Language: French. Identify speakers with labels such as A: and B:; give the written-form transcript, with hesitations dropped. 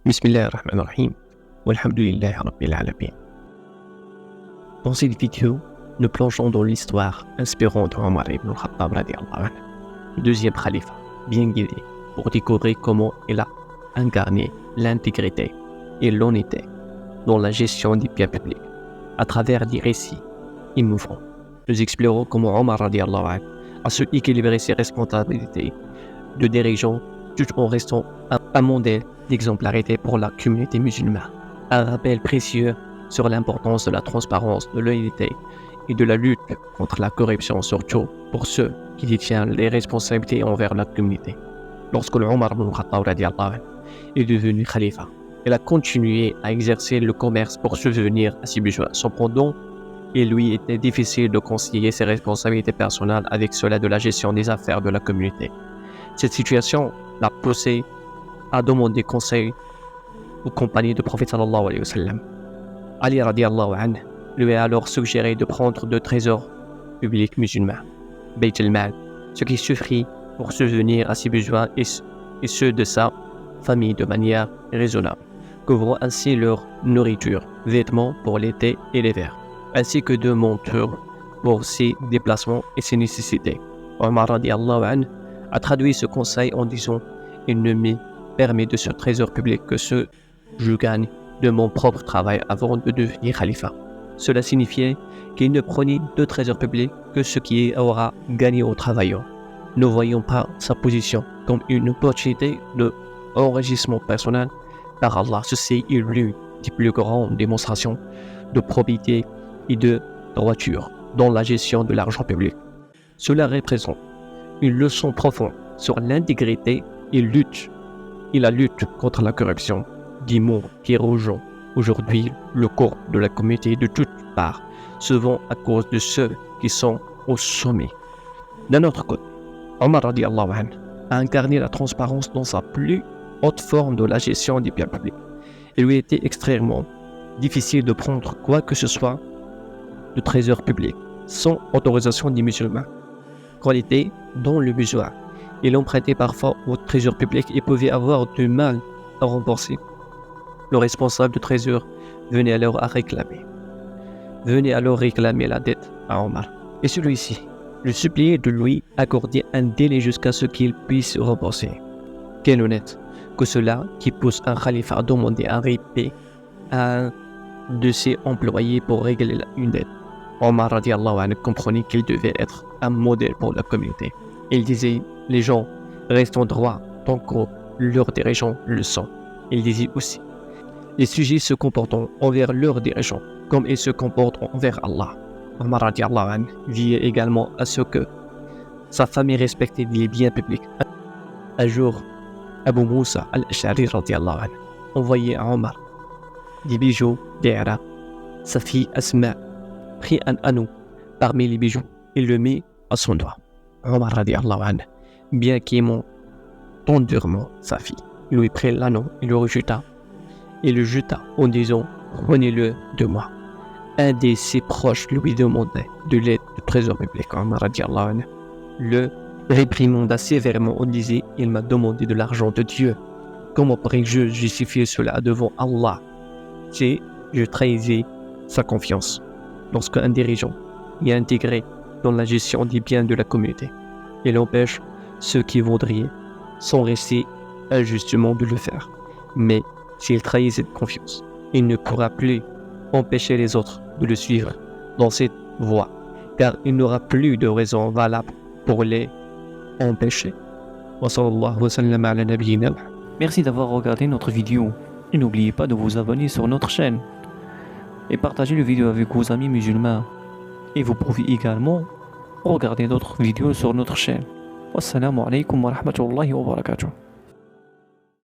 A: Bismillahirrahmanirrahim. Walhamdulillahi Rabbil Alamin. Dans cette vidéo, nous plongeons dans l'histoire inspirante d'Omar ibn al-Khattab radiallahu anhu, le deuxième khalife, bien guidé, pour découvrir comment il a incarné l'intégrité et l'honnêteté dans la gestion des biens publics. À travers des récits émouvants, nous explorons comment Omar radiallahu anhu a su équilibrer ses responsabilités de dirigeant tout en restant un modèle d'exemplarité pour la communauté musulmane. Un rappel précieux sur l'importance de la transparence, de l'honnêteté et de la lutte contre la corruption, surtout pour ceux qui détiennent les responsabilités envers la communauté. Lorsque Omar ibn al-Khattab est devenu khalifa, il a continué à exercer le commerce pour subvenir à ses besoins. Cependant, il lui était difficile de concilier ses responsabilités personnelles avec cela de la gestion des affaires de la communauté. Cette situation l'a poussé à demander conseil aux compagnons du prophète sallallahu alayhi wa sallam. Ali radiallahu anhu lui a alors suggéré de prendre deux trésors publics musulmans, Bayt al-Mal, ce qui suffit pour subvenir à ses besoins et ceux de sa famille de manière raisonnable, couvrant ainsi leur nourriture, vêtements pour l'été et l'hiver, ainsi que deux montures pour ses déplacements et ses nécessités. Omar radiallahu anhu a traduit ce conseil en disant « Il ne me permet de ce trésor public que ce que je gagne de mon propre travail avant de devenir khalifa. » Cela signifiait qu'il ne prenait de trésor public que ce qui aura gagné aux travailleurs, ne voyant pas sa position comme une opportunité d'enrichissement personnel par Allah. Ceci est l'une des plus grandes démonstrations de probité et de droiture dans la gestion de l'argent public. Cela représente une leçon profonde sur l'intégrité et la lutte contre la corruption, des mots qui rejoignent aujourd'hui le cours de la communauté de toutes parts, souvent à cause de ceux qui sont au sommet. D'un autre côté, Omar radiallahu anhu a incarné la transparence dans sa plus haute forme de la gestion des biens publics. Il lui était extrêmement difficile de prendre quoi que ce soit de trésor public sans autorisation des musulmans. Quand il était dans le besoin, il empruntait parfois au trésor public et pouvait avoir du mal à rembourser. Le responsable du trésor venait alors réclamer la dette à Omar. Et celui-ci le suppliait de lui accorder un délai jusqu'à ce qu'il puisse rembourser. Quel honnête que cela qui pousse un khalife à demander un répit à un de ses employés pour régler une dette. Omar radiallahu anhu comprenait qu'il devait être un modèle pour la communauté. Il disait, les gens restent droits tant que leurs dirigeants le sont. Il disait aussi, les sujets se comportent envers leurs dirigeants comme ils se comportent envers Allah. Omar radiallahu anhu veillait également à ce que sa famille respectait les biens publics. Un jour, Abu Moussa al-Ash'ari radiallahu anhu envoyait à Omar des bijoux d'Ira. Sa fille Asma prit un anneau parmi les bijoux et le mit à son doigt. Omar radiallahu anhu, bien qu'aimant tendrement sa fille, lui prit l'anneau et le rejeta en disant « Prenez-le de moi ». Un de ses proches lui demandait de l'aide du trésor public. Omar radiallahu anhu le réprimanda sévèrement. On disait « Il m'a demandé de l'argent de Dieu. Comment pourrais-je justifier cela devant Allah ?» Je trahissais sa confiance. Lorsqu'un dirigeant est intégré dans la gestion des biens de la communauté, il empêche ceux qui voudraient s'enrichir injustement de le faire. Mais s'il trahit cette confiance, il ne pourra plus empêcher les autres de le suivre dans cette voie, car il n'aura plus de raison valable pour les empêcher.
B: Merci d'avoir regardé notre vidéo. Et n'oubliez pas de vous abonner sur notre chaîne et partager la vidéo avec vos amis musulmans. Et vous pouvez également regarder d'autres vidéos sur notre chaîne. Wassalamu alaikum wa rahmatullahi wa barakatuh.